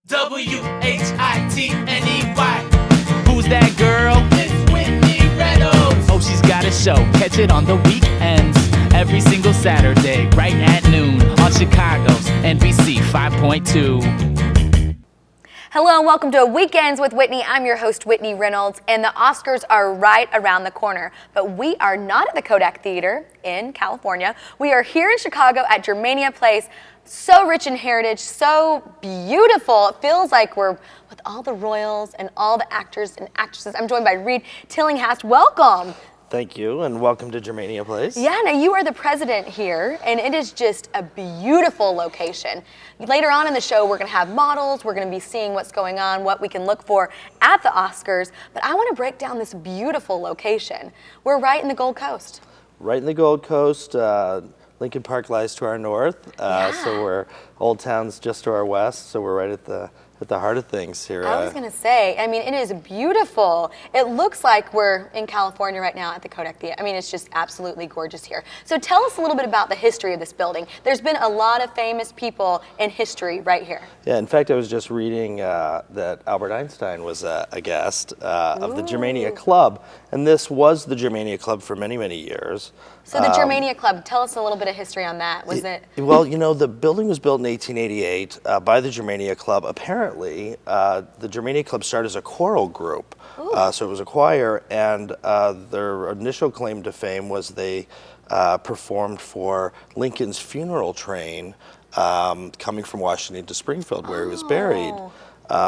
Whitney. Who's that girl? It's Whitney Reynolds. Oh, she's got a show. Catch it on the weekends. Every single Saturday, right at noon on Chicago's NBC 5.2. Hello and welcome to Weekends with Whitney. I'm your host, Whitney Reynolds, and the Oscars are right around the corner. But we are not at the Kodak Theater in California. We are here in Chicago at Germania Place. So rich in heritage, so beautiful. It feels like we're with all the royals and all the actors and actresses. I'm joined by Reed Tillinghast. Welcome. Thank you, and welcome to Germania Place. Yeah, now you are the president here, and it is just a beautiful location. Later on in the show, we're going to have models. We're going to be seeing what's going on, what we can look for at the Oscars. But I want to break down this beautiful location. We're right in the Gold Coast. Right in the Gold Coast. Lincoln Park lies to our north, so we're Old Town's just to our west, so we're right at the heart of things here. I was going to say, I mean, it is beautiful. It looks like we're in California right now at the Kodak Theater. I mean, it's just absolutely gorgeous here. So tell us a little bit about the history of this building. There's been a lot of famous people in history right here. Yeah, in fact, I was just reading that Albert Einstein was a guest of the Germania Club, and this was the Germania Club for many, many years. So the Germania Club, tell us a little bit of history on that. Was it? Well, you know, the building was built in 1888 by the Germania Club. Apparently, the Germania Club started as a choral group. So it was a choir, and their initial claim to fame was they performed for Lincoln's funeral train coming from Washington to Springfield, where he was buried.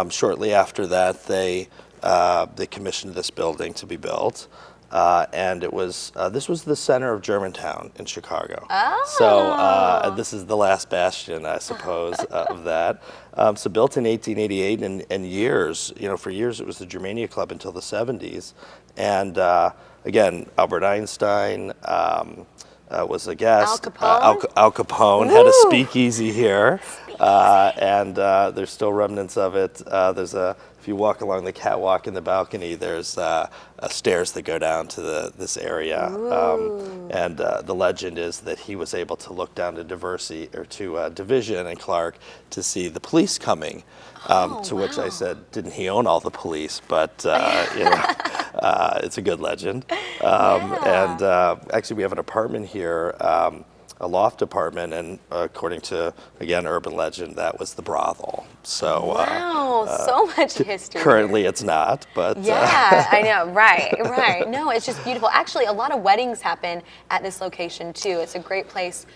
Shortly after that, they commissioned this building to be built. And it was this was the center of Germantown in Chicago. So this is the last bastion, I suppose, of that. So built in 1888, and years, you know, for years it was the Germania Club until the 70s. And again, Albert Einstein was a guest. Al Capone had a speakeasy here, and there's still remnants of it. If you walk along the catwalk in the balcony, there's stairs that go down to this area, and the legend is that he was able to look down to Division and Clark to see the police coming. To which I said, didn't he own all the police? But you know, it's a good legend. And actually, we have an apartment here. A loft apartment, and according to, again, urban legend, that was the brothel. So wow, so much history. Currently it's not, but yeah, I know, right. No, it's just beautiful. Actually, a lot of weddings happen at this location too. It's a great place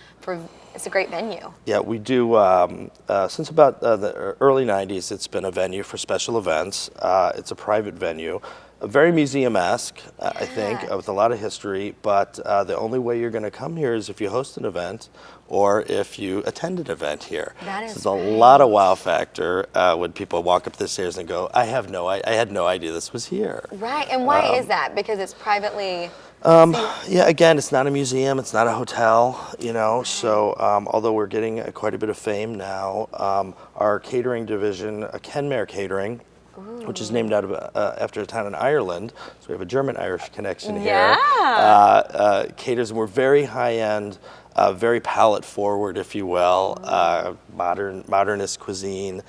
it's a great venue. Yeah, we do, since about the early 90s, it's been a venue for special events. It's a private venue. Very museum-esque, I think, with a lot of history, but the only way you're going to come here is if you host an event or if you attend an event here. That is There's a lot of wow factor when people walk up the stairs and go, I had no idea this was here. Right, and why is that? Because it's privately... Yeah, again, it's not a museum, it's not a hotel, you know, so although we're getting quite a bit of fame now, our catering division, Kenmare Catering, which is named after a town in Ireland, so we have a German-Irish connection here. Caters, and we're very high-end, very palate-forward, if you will, modernist cuisine.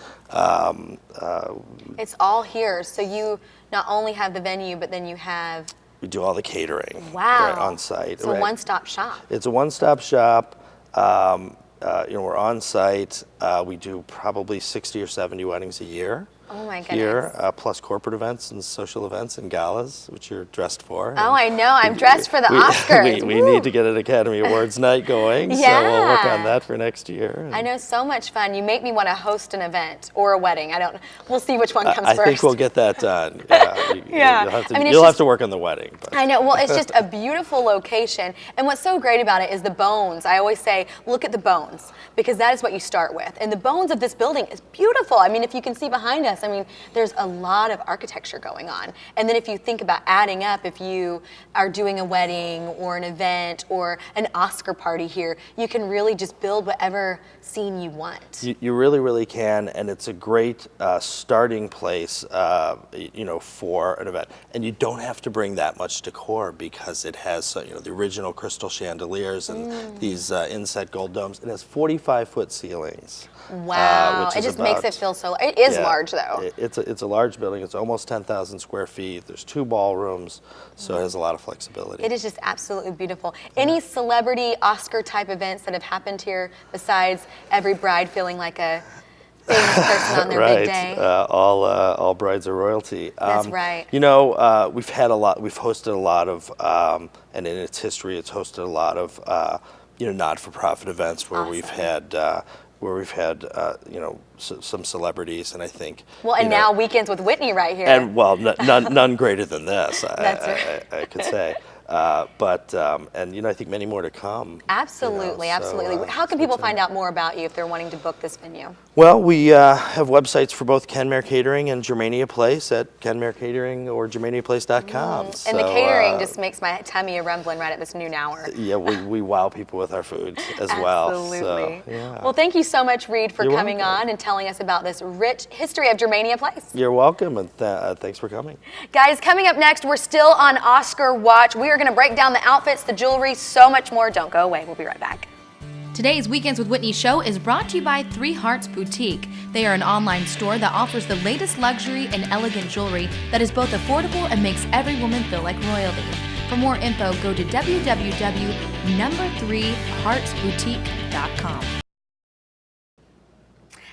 It's all here, so you not only have the venue, but then you have... We do all the catering right on site. It's a one-stop shop. It's a one-stop shop. You know, we're on site. We do probably 60 or 70 weddings a year. Oh my goodness. Here, plus corporate events and social events and galas, which you're dressed for. Oh, I know. I'm dressed for the Oscars. We need to get an Academy Awards night going, so we'll work on that for next year. I know, so much fun. You make me want to host an event or a wedding. We'll see which one comes first. I think we'll get that done. Yeah. You'll have to work on the wedding. But. I know. Well, it's just a beautiful location. And what's so great about it is the bones. I always say, look at the bones, because that is what you start with. And the bones of this building is beautiful. I mean, if you can see behind us, I mean, there's a lot of architecture going on. And then if you think about adding up, if you are doing a wedding or an event or an Oscar party here, you can really just build whatever scene you want. You really, really can, and it's a great starting place, for an event. And you don't have to bring that much decor because it has, the original crystal chandeliers and these inset gold domes. It has 45-foot ceilings. Wow, it just makes it feel so. It is large though. It's a large building. It's almost 10,000 square feet. There's 2 ballrooms, so it has a lot of flexibility. It is just absolutely beautiful. Any celebrity Oscar type events that have happened here besides every bride feeling like a famous person on their big day? All brides are royalty. That's right. We've hosted a lot of, and in its history, it's hosted a lot of, not-for-profit events where we've had. Some celebrities, and I think. Well, and now Weekends with Whitney right here. And none greater than this. That's right. I could say. I think many more to come. Absolutely, absolutely. How can people find out more about you if they're wanting to book this venue? Well, we have websites for both Kenmare Catering and Germania Place at Kenmare Catering or GermaniaPlace.com. And the catering just makes my tummy a rumbling right at this noon hour. Yeah, we wow people with our food as well. Absolutely. So, yeah. Well, thank you so much, Reed, for You're coming welcome. on and telling us about this rich history of Germania Place. You're welcome, and thanks for coming. Guys, coming up next, we're still on Oscar Watch. We are going to break down the outfits, the jewelry, so much more. Don't go away. We'll be right back. Today's Weekends with Whitney show is brought to you by Three Hearts Boutique. They are an online store that offers the latest luxury and elegant jewelry that is both affordable and makes every woman feel like royalty. For more info, go to www.3heartsboutique.com.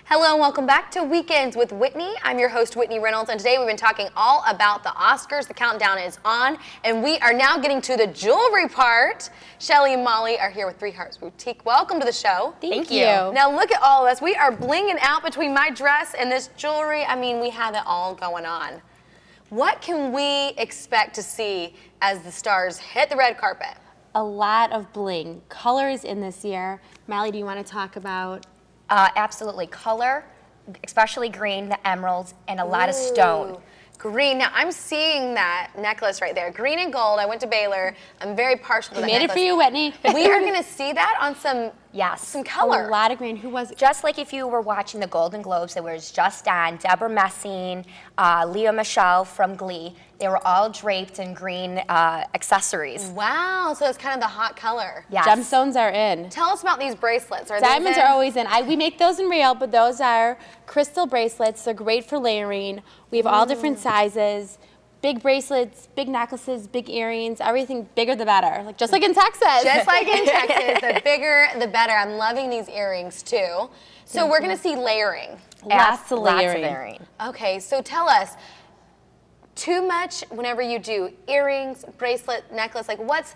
Hello and welcome back to Weekends with Whitney. I'm your host, Whitney Reynolds, and today we've been talking all about the Oscars. The countdown is on, and we are now getting to the jewelry part. Shelly and Molly are here with Three Hearts Boutique. Welcome to the show. Thank you. Now look at all of us. We are blinging out between my dress and this jewelry. I mean, we have it all going on. What can we expect to see as the stars hit the red carpet? A lot of bling. Colors in this year. Molly, do you want to talk about? Absolutely. Color, especially green, the emeralds, and a lot of stone. Green. Now, I'm seeing that necklace right there. Green and gold. I went to Baylor. I'm very partial to that Made necklace. it for you, Whitney. We are going to see that on some color. A lot of green. Who was it? Just like if you were watching the Golden Globes that was just on, Deborah Messing, Lea Michele from Glee, they were all draped in green accessories. Wow, so it's kind of the hot color. Yes. Gemstones are in. Tell us about these bracelets. Are Diamonds these in? are always in. We make those in real, but those are crystal bracelets. They're great for layering. We have all different sizes. Big bracelets, big necklaces, big earrings, everything bigger the better. Just like in Texas. Just like in Texas, the bigger the better. I'm loving these earrings too. So we're going to see layering. Lots of Lots layering. of layering. Okay, so tell us, too much whenever you do earrings, bracelet, necklace, like what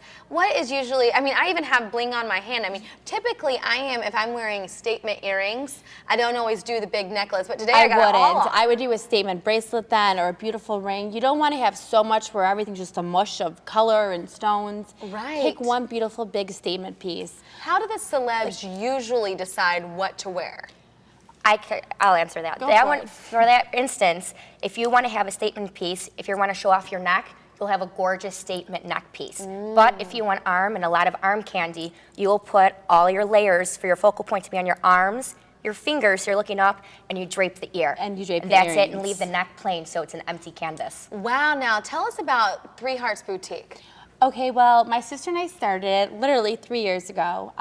is usually, I mean, I even have bling on my hand. I mean, typically if I'm wearing statement earrings, I don't always do the big necklace, but today I got it all wouldn't. I would do a statement bracelet then, or a beautiful ring. You don't want to have so much where everything's just a mush of color and stones. Right. Pick one beautiful big statement piece. How do the celebs usually decide what to wear? I'll answer that. Go That for one, it. for that instance, if you want to have a statement piece, if you want to show off your neck, you'll have a gorgeous statement neck piece. But if you want arm and a lot of arm candy, you'll put all your layers for your focal point to be on your arms, your fingers, so you're looking up, and you drape the ear. And you drape the That's it, and earrings. leave the neck plain so it's an empty canvas. Wow, now tell us about Three Hearts Boutique. Okay, well, my sister and I started literally 3 years ago.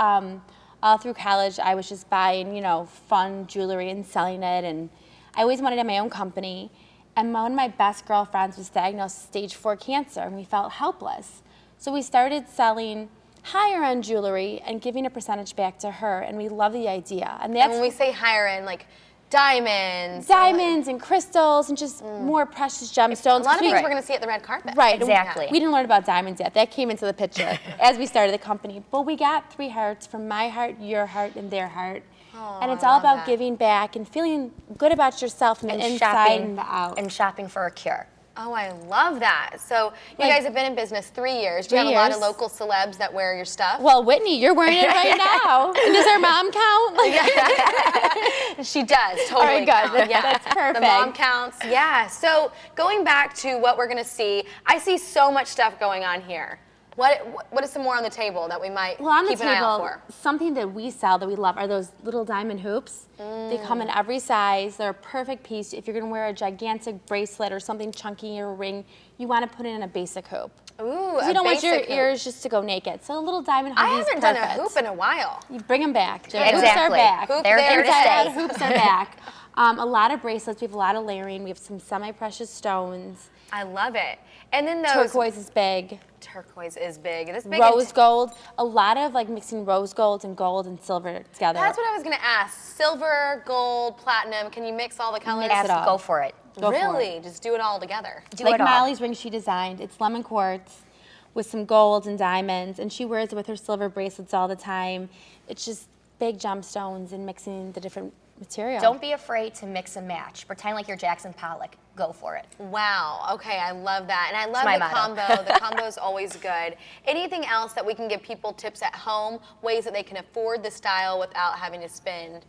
All through college, I was just buying, fun jewelry and selling it, and I always wanted to have my own company. And one of my best girlfriends was diagnosed with stage 4 cancer, and we felt helpless. So we started selling higher-end jewelry and giving a percentage back to her, and we love the idea. And that's And when we say higher end, like diamonds. and crystals and just more precious gemstones. A lot of things Right. we're going to see at the red carpet. Right. Exactly. We didn't learn about diamonds yet. That came into the picture as we started the company. But we got 3 hearts from my heart, your heart, and their heart. And it's all about giving back and feeling good about yourself from the inside and the out. And shopping for a cure. Oh, I love that. So you guys have been in business 3 years. Do you have 3 a lot of years. local celebs that wear your stuff? Well, Whitney, you're wearing it right now. Does our mom count? She does, totally. All right, good. count. Yeah, That's perfect. The mom counts. Yeah. So going back to what we're gonna see, I see so much stuff going on here. What is some more on the table that we might Well, on the keep an eye out table, for? something that we sell that we love are those little diamond hoops. They come in every size. They're a perfect piece. If you're going to wear a gigantic bracelet or something chunky or a ring, you want to put it in a basic hoop. Ooh, You a don't want your basic hoop. ears just to go naked. So a little diamond hoop I is haven't perfect. done a hoop in a while. You bring them back. The Exactly. hoops are back. Hoop They're there here to to stay. The hoops are back. A lot of bracelets. We have a lot of layering. We have some semi-precious stones. I love it. And then those Turquoise is big. turquoise is big. This big Rose gold. A lot of like mixing rose gold and silver together. That's what I was gonna ask. Silver, gold, platinum. Can you mix all the colors? Mix it all. Go for it. Go for Really? Just do it all together. Do like it all. Molly's ring she designed. It's lemon quartz with some gold and diamonds, and she wears it with her silver bracelets all the time. It's just big gemstones and mixing the different material. Don't be afraid to mix and match. Pretend like you're Jackson Pollock. Go for it. Wow. Okay, I love that. And I love my the motto. combo. The combo is always good. Anything else that we can give people tips at home, ways that they can afford the style without having to spend?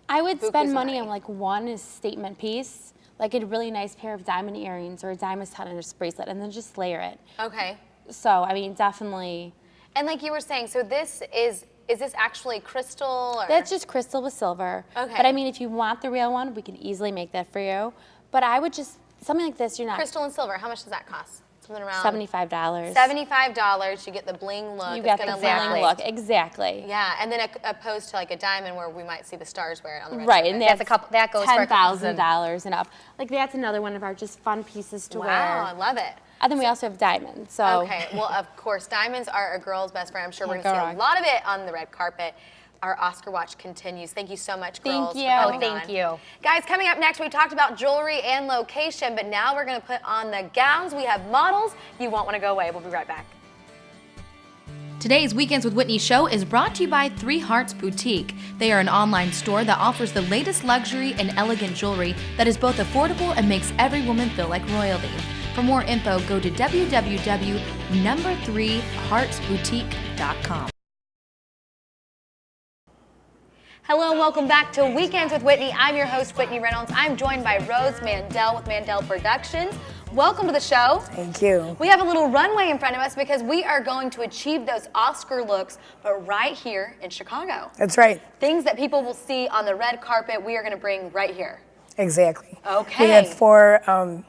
I would Bukus spend of money money. on like one statement piece, like a really nice pair of diamond earrings or a diamond tennis bracelet, and then just layer it. Okay. So, I mean, definitely. And like you were saying, so this is this actually crystal? Or? That's just crystal with silver. Okay. But I mean, if you want the real one, we can easily make that for you. But I would just, something like this, you're not. Crystal and silver. How much does that cost? Something around $75. $75. You get the bling look. You It's got the gonna bling last. look, exactly. Yeah, and then opposed to like a diamond where we might see the stars wear it on the red Right, carpet. and That's a couple- that goes for a couple $10,000 and up. Like that's another one of our just fun pieces to Wow, wear. I love it. And then we also have diamonds. So Okay, well, of course, diamonds are a girl's best friend. I'm sure we're Can't going to go see a wrong. lot of it on the red carpet. Our Oscar watch continues. Thank you so much, Thank girls. you. For Oh, coming thank on. you. Guys, coming up next, we talked about jewelry and location, but now we're going to put on the gowns. We have models. You won't want to go away. We'll be right back. Today's Weekends with Whitney show is brought to you by Three Hearts Boutique. They are an online store that offers the latest luxury and elegant jewelry that is both affordable and makes every woman feel like royalty. For more info, go to www.3heartsboutique.com. Hello and welcome back to Weekends with Whitney. I'm your host, Whitney Reynolds. I'm joined by Rose Mandel with Mandel Productions. Welcome to the show. Thank you. We have a little runway in front of us because we are going to achieve those Oscar looks, but right here in Chicago. That's right. Things that people will see on the red carpet, we are going to bring right here. Exactly. Okay. We have 4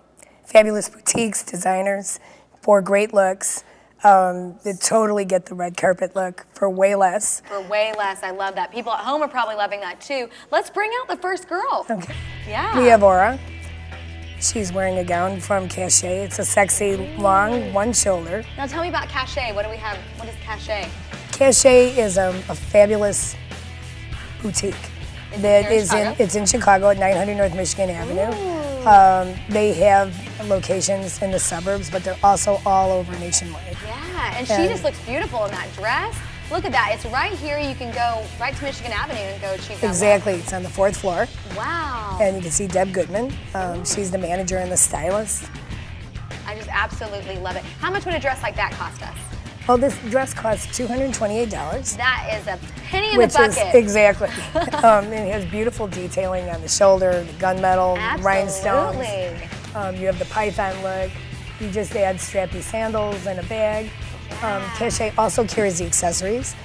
fabulous boutiques, designers, 4 great looks that totally get the red carpet look for way less. For way less. I love that. People at home are probably loving that too. Let's bring out the first girl. Okay. Yeah. We have Aura. She's wearing a gown from Cachet. It's a sexy, long, one shoulder. Now tell me about Cachet. What do we have? What is Cachet? Cachet is a fabulous boutique that here in is Chicago? it's in Chicago at 900 North Michigan Avenue. They have locations in the suburbs, but they're also all over nationwide. Yeah, and she And- just looks beautiful in that dress. Look at that. It's right here. You can go right to Michigan Avenue and go achieve that look. Exactly. It's on the 4th floor. Wow. And you can see Deb Goodman. She's the manager and the stylist. I just absolutely love it. How much would a dress like that cost us? Well, this dress costs $228, That is a penny in which the is bucket. exactly. It has beautiful detailing on the shoulder, the gunmetal, rhinestones. Absolutely. You have the python look. You just add strappy sandals and a bag. Cachet also carries the accessories.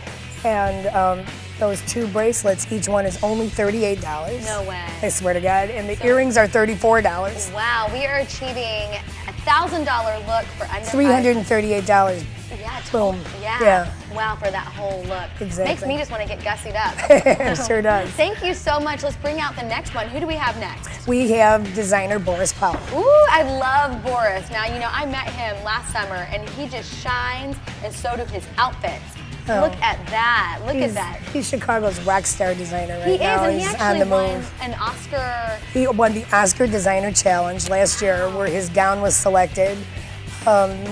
And those 2 bracelets, each one is only $38. No way. I swear to God. And the earrings are $34. Wow, we are achieving a $1,000 look for under $338. Yeah, Boom. Yeah. Wow, for that whole look. Exactly. Makes me just want to get gussied up. It sure does. Thank you so much. Let's bring out the next one. Who do we have next? We have designer Boris Powell. Ooh, I love Boris. Now, you know, I met him last summer and he just shines, and so do his outfits. Oh. Look at that. Look at that. He's Chicago's rock star designer right He is, now. and he He's on actually the won move. an Oscar. He won the Oscar Designer Challenge last year, where his gown was selected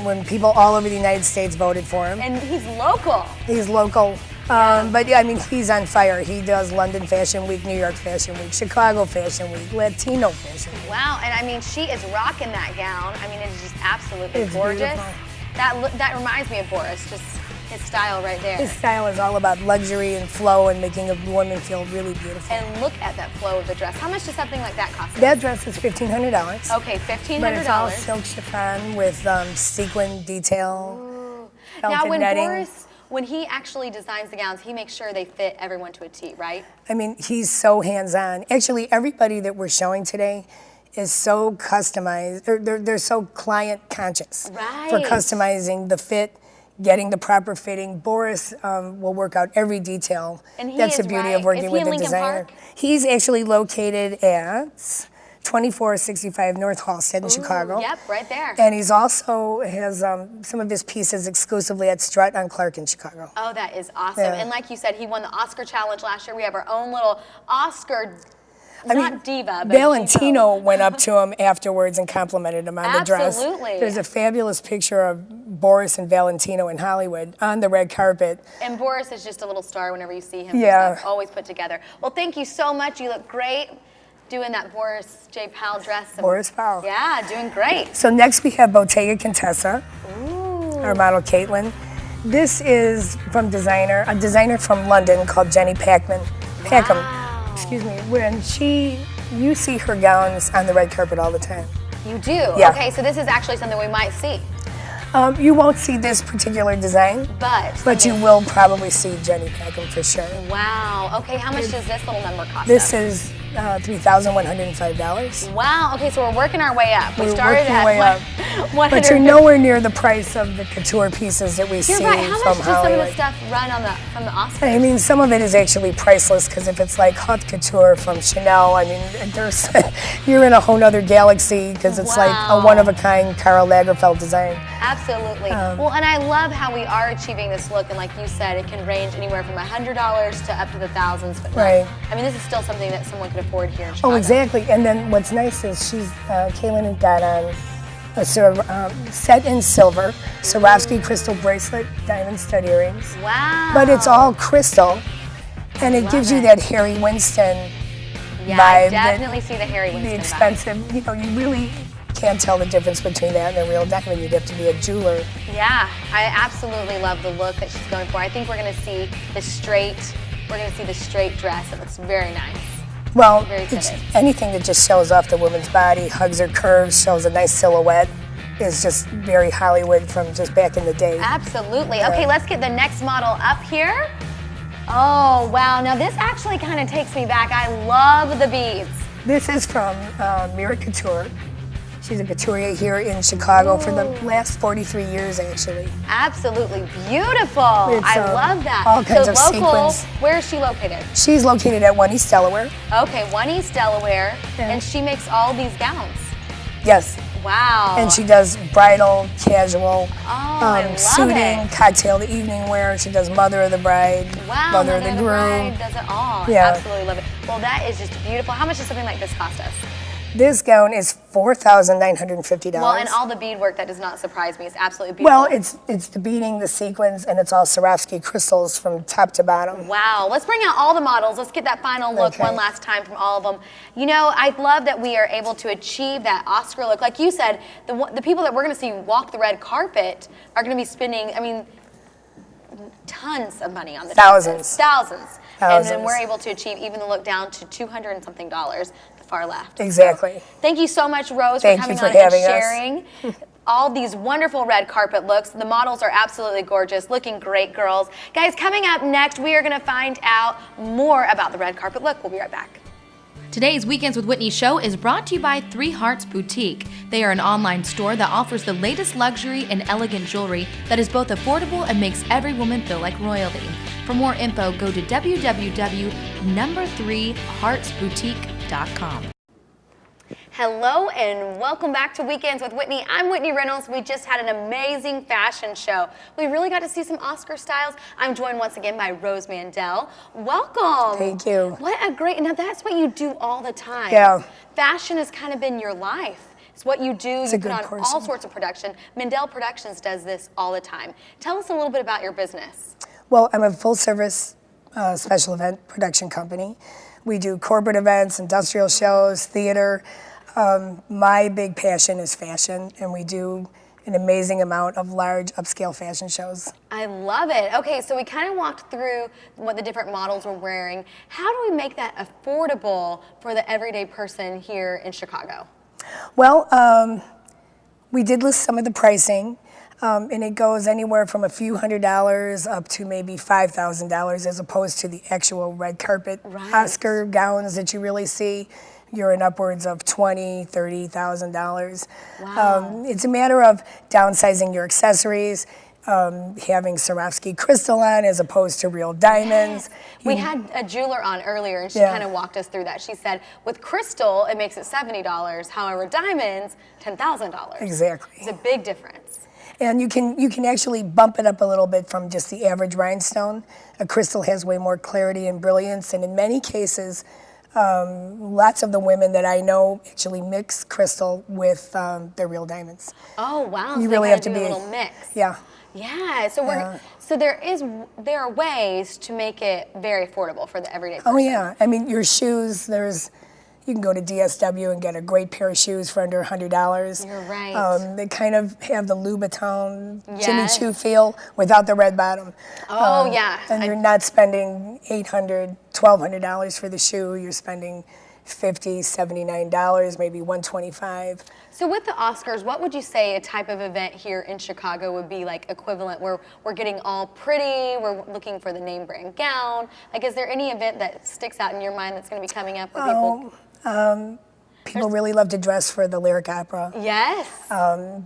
when people all over the United States voted for him. And he's local. He's local. But yeah, I mean, he's on fire. He does London Fashion Week, New York Fashion Week, Chicago Fashion Week, Latino Fashion Week. Wow, and I mean, she is rocking that gown. I mean, it's just absolutely It's gorgeous. beautiful. That reminds me of Boris, just his style right there. His style is all about luxury and flow and making a woman feel really beautiful. And look at that flow of the dress. How much does something like that cost? That dress is $1,500. Okay, $1,500. But it's all silk chiffon with sequin detail, Now, felted when netting. when he actually designs the gowns, he makes sure they fit everyone to a T, right? I mean, he's so hands-on. Actually, everybody that we're showing today is so customized. They're so client conscious for Right. customizing the fit, getting the proper fitting. Boris will work out every detail. And he That's is the beauty right. of working Is he with in a Lincoln designer. Park? He's actually located at 2465 North Halsted in Chicago. Yep, right there. And he's also has some of his pieces exclusively at Strut on Clark in Chicago. Oh, that is awesome. Yeah. And like you said, he won the Oscar Challenge last year. We have our own little Oscar, not diva, but Valentino divo. went up to him afterwards and complimented him on the dress. Absolutely. There's a fabulous picture of Boris and Valentino in Hollywood on the red carpet. And Boris is just a little star whenever you see him. Yeah. He's, like, always put together. Well, thank you so much. You look great doing that Boris J. Powell dress. Boris Powell. Yeah, doing great. So next we have Bottega Contessa, our model Caitlin. This is from a designer from London called Jenny Packham. Excuse me. You see her gowns on the red carpet all the time. You do? Yeah. Okay, so this is actually something we might see. You won't see this particular design, but you will probably see Jenny Packham for sure. Wow. Okay, how much does this little number cost This us? is $3,105. Wow. Okay, so we're working our way up. We We're started working at way up. 100. But you're nowhere near the price of the couture pieces that we You're see right. How from much does some of Hollywood. the stuff run from the Oscars? I mean, some of it is actually priceless because if it's like haute couture from Chanel, I mean, you're in a whole nother galaxy because it's like a one-of-a-kind Karl Lagerfeld design. Absolutely. Well, and I love how we are achieving this look, and like you said, it can range anywhere from $100 to up to the thousands. But Right. I mean, this is still something that someone could afford here in Chicago. Oh, exactly. And then what's nice is Caitlin has got on a set in silver, Swarovski crystal bracelet, diamond stud earrings. Wow. But it's all crystal, and it gives you that Harry Winston yeah, vibe. I definitely see the Harry Winston The vibe. expensive, you really can't tell the difference between that and a real diamond. You'd have to be a jeweler. Yeah, I absolutely love the look that she's going for. I think we're going to see the straight dress. It looks very nice. Well, Very it's fitted. anything that just shows off the woman's body, hugs her curves, shows a nice silhouette, is just very Hollywood from just back in the day. Absolutely. Okay, let's get the next model up here. Oh, wow. Now this actually kind of takes me back. I love the beads. This is from Mira Couture. She's a couturier here in Chicago for the last 43 years, actually. Absolutely beautiful. It's, I love that. all kinds so of local, sequins. where is she located? She's located at 1 East Delaware. Okay, 1 East Delaware, Yeah. and she makes all these gowns. Yes. Wow. And she does bridal, casual, I love suiting, it. cocktail to evening wear. She does mother of the bride, Wow, mother of the groom. bride does it all. Yeah. Absolutely love it. Well, that is just beautiful. How much does something like this cost us? This gown is $4,950. Well, and all the beadwork, that does not surprise me. It's absolutely beautiful. Well, it's the beading, the sequins, and it's all Swarovski crystals from top to bottom. Wow, let's bring out all the models. Let's get that final look Okay. one last time from all of them. You know, I love that we are able to achieve that Oscar look. Like you said, the people that we're going to see walk the red carpet are going to be spending, I mean, tons of money on the dresses. Thousands. And then we're able to achieve even the look down to $200 and something, the far left. Exactly. So, thank you so much, Rose, Thank for you coming for on and having us. sharing all these wonderful red carpet looks. The models are absolutely gorgeous, looking great, girls. Guys, coming up next, we are going to find out more about the red carpet look. We'll be right back. Today's Weekends with Whitney show is brought to you by Three Hearts Boutique. They are an online store that offers the latest luxury and elegant jewelry that is both affordable and makes every woman feel like royalty. For more info, go to www.3heartsboutique.com. Hello and welcome back to Weekends with Whitney. I'm Whitney Reynolds. We just had an amazing fashion show. We really got to see some Oscar styles. I'm joined once again by Rose Mandel. Welcome. Thank you. What a great, now that's what you do all the time. Yeah. Fashion has kind of been your life. It's what you do. It's you a put good on person. all sorts of production. Mandel Productions does this all the time. Tell us a little bit about your business. Well, I'm a full-service special event production company. We do corporate events, industrial shows, theater. My big passion is fashion, and we do an amazing amount of large upscale fashion shows. I love it. Okay, so we kind of walked through what the different models were wearing. How do we make that affordable for the everyday person here in Chicago? Well, we did list some of the pricing, and it goes anywhere from a few $100s up to maybe $5,000, as opposed to the actual red carpet Oscar gowns that you really see. You're in upwards of $20,000, $30,000. Wow. It's a matter of downsizing your accessories, having Swarovski crystal on as opposed to real diamonds. We had a jeweler on earlier, and she Yeah. kind of walked us through that. She said, with crystal, it makes it $70. However, diamonds, $10,000. Exactly. It's a big difference. And you can actually bump it up a little bit from just the average rhinestone. A crystal has way more clarity and brilliance, and in many cases, lots of the women that I know actually mix crystal with their real diamonds. Oh wow! You So really they have to kinda do be a little mix. Yeah. Yeah. So there are ways to make it very affordable for the everyday person. Oh yeah. I mean, your shoes. You can go to DSW and get a great pair of shoes for under $100. You're right. They kind of have the Louboutin Jimmy Yes. Choo feel without the red bottom. Oh, yeah. And you're not spending $800, $1,200 for the shoe. You're spending $50, $79, maybe $125. So with the Oscars, what would you say a type of event here in Chicago would be like equivalent where we're getting all pretty, we're looking for the name brand gown? Like, is there any event that sticks out in your mind that's going to be coming up where people? People really love to dress for the Lyric Opera. Yes.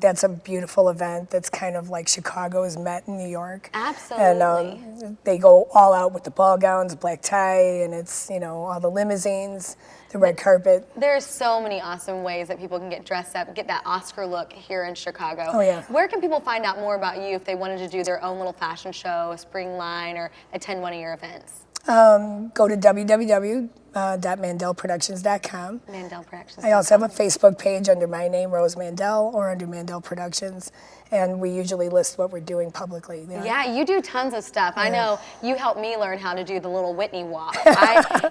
That's a beautiful event that's kind of like Chicago's Met in New York. Absolutely. And they go all out with the ball gowns, black tie, and it's, all the limousines, the red carpet. There's so many awesome ways that people can get dressed up, get that Oscar look here in Chicago. Oh, yeah. Where can people find out more about you if they wanted to do their own little fashion show, a spring line, or attend one of your events? Go to www.mandelproductions.com. Mandel Productions. I also have a Facebook page under my name, Rose Mandel, or under Mandel Productions, and we usually list what we're doing publicly there. Yeah, you do tons of stuff. I know you helped me learn how to do the little Whitney walk.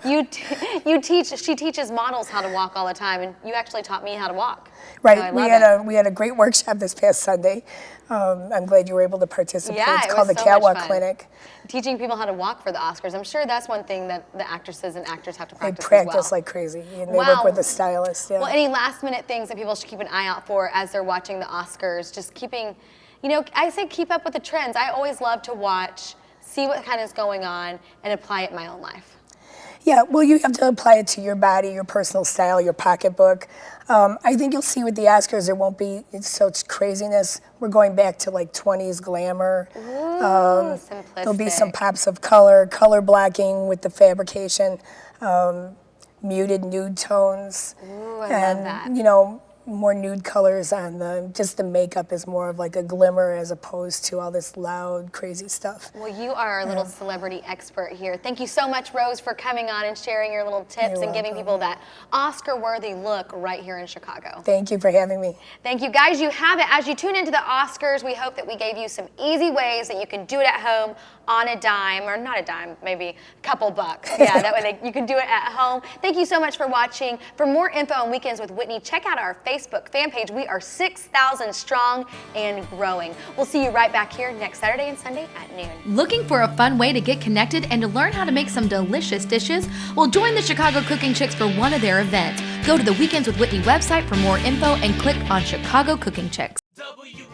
She teaches models how to walk all the time, and you actually taught me how to walk. Right, So I we had a great workshop this past Sunday. I'm glad you were able to participate. Yeah, it's it called was the so much Catwalk fun. Clinic. Teaching people how to walk for the Oscars. I'm sure that's one thing that the actresses and actors have to They practice practice as well. like crazy, and they Wow. work with a stylist. Yeah. Well, any last minute things that people should keep an eye out for as they're watching the Oscars? Just keeping, I say keep up with the trends. I always love to watch, see what kind is going on, and apply it in my own life. Yeah, well, you have to apply it to your body, your personal style, your pocketbook. I think you'll see with the Oscars there won't be such craziness. We're going back to like 20s glamour. There'll be some Simplistic. pops of color blocking with the fabrication, muted nude tones. Ooh, I and, love that. More nude colors on the makeup is more of like a glimmer as opposed to all this loud, crazy stuff. Well, you are our little celebrity expert here. Thank you so much, Rose, for coming on and sharing your little tips You're and giving welcome. people that Oscar-worthy look right here in Chicago. Thank you for having me. Thank you, guys. You have it. As you tune into the Oscars, we hope that we gave you some easy ways that you can do it at home on a dime, or not a dime, maybe a couple bucks. Yeah, that way you can do it at home. Thank you so much for watching. For more info on Weekends with Whitney, check out our Facebook fan page. We are 6,000 strong and growing. We'll see you right back here next Saturday and Sunday at noon. Looking for a fun way to get connected and to learn how to make some delicious dishes? Well, join the Chicago Cooking Chicks for one of their events. Go to the Weekends with Whitney website for more info and click on Chicago Cooking Chicks. WHITNEY.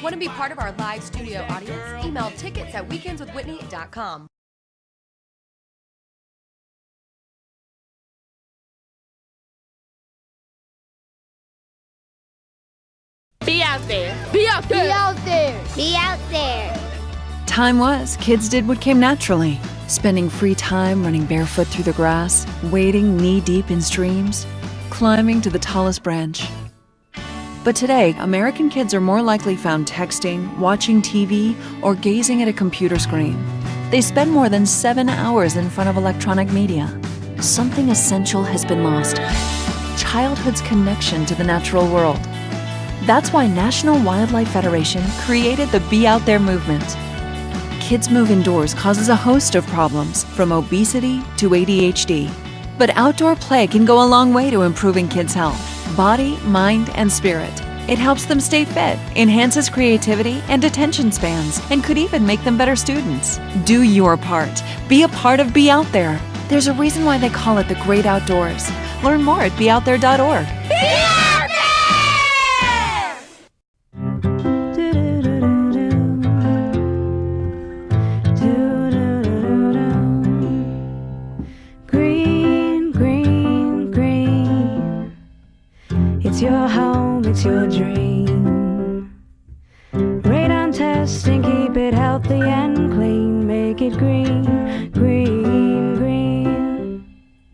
Want to be part of our live studio audience? Email tickets at weekendswithwhitney.com. Be out there. Be out there! Be out there. Be out there. Time was, kids did what came naturally, spending free time running barefoot through the grass, wading knee-deep in streams, climbing to the tallest branch. But today, American kids are more likely found texting, watching TV, or gazing at a computer screen. They spend more than 7 hours in front of electronic media. Something essential has been lost: childhood's connection to the natural world. That's why National Wildlife Federation created the Be Out There movement. kids move indoors causes a host of problems, from obesity to ADHD. But outdoor play can go a long way to improving kids' health, body, mind, and spirit. It helps them stay fit, enhances creativity and attention spans, and could even make them better students. Do your part. Be a part of Be Out There. There's a reason why they call it the great outdoors. Learn more at beoutthere.org. Green, green, green. It's your home, it's your dream. Radon test and keep it healthy and clean. Make it green, green, green.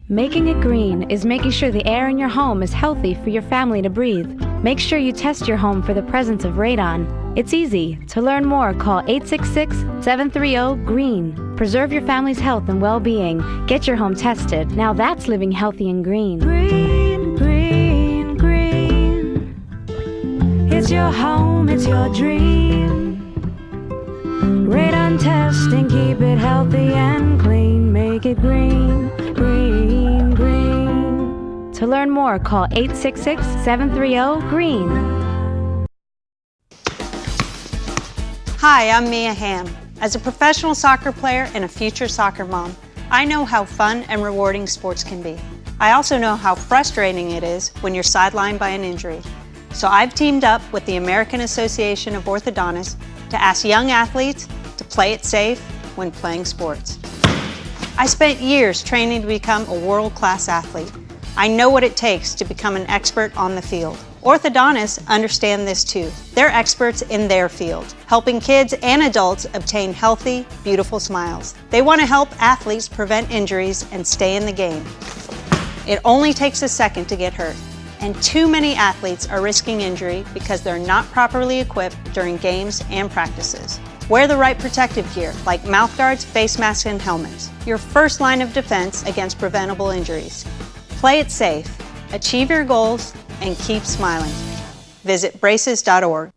Making it green is making sure the air in your home is healthy for your family to breathe. Make sure you test your home for the presence of radon. It's easy. To learn more, call 866-730-GREEN. Preserve your family's health and well-being. Get your home tested. Now that's living healthy and green. Green, green, green. It's your home, it's your dream. Radon test and keep it healthy and clean. Make it green, green, green. To learn more, call 866-730-GREEN. Hi, I'm Mia Hamm. As a professional soccer player and a future soccer mom, I know how fun and rewarding sports can be. I also know how frustrating it is when you're sidelined by an injury. So I've teamed up with the American Association of Orthodontists to ask young athletes to play it safe when playing sports. I spent years training to become a world-class athlete. I know what it takes to become an expert on the field. Orthodontists understand this too. They're experts in their field, helping kids and adults obtain healthy, beautiful smiles. They want to help athletes prevent injuries and stay in the game. It only takes a second to get hurt, and too many athletes are risking injury because they're not properly equipped during games and practices. Wear the right protective gear, like mouth guards, face masks, and helmets. Your first line of defense against preventable injuries. Play it safe, achieve your goals, and keep smiling. Visit braces.org.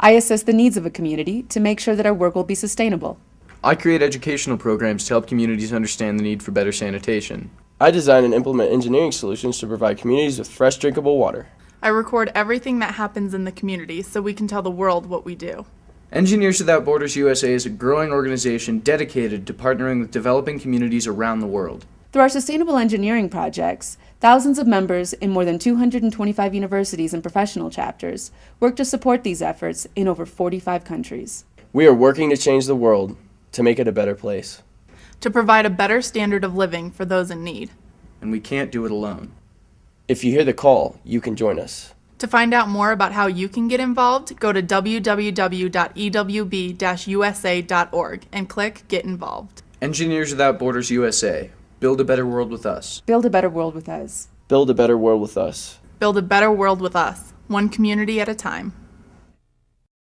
I assess the needs of a community to make sure that our work will be sustainable. I create educational programs to help communities understand the need for better sanitation. I design and implement engineering solutions to provide communities with fresh, drinkable water. I record everything that happens in the community so we can tell the world what we do. Engineers Without Borders USA is a growing organization dedicated to partnering with developing communities around the world. Through our sustainable engineering projects, thousands of members in more than 225 universities and professional chapters work to support these efforts in over 45 countries. We are working to change the world to make it a better place. To provide a better standard of living for those in need. And we can't do it alone. If you hear the call, you can join us. To find out more about how you can get involved, go to www.ewb-usa.org and click Get Involved. Engineers Without Borders USA. Build a better world with us. Build a better world with us. Build a better world with us. Build a better world with us, one community at a time.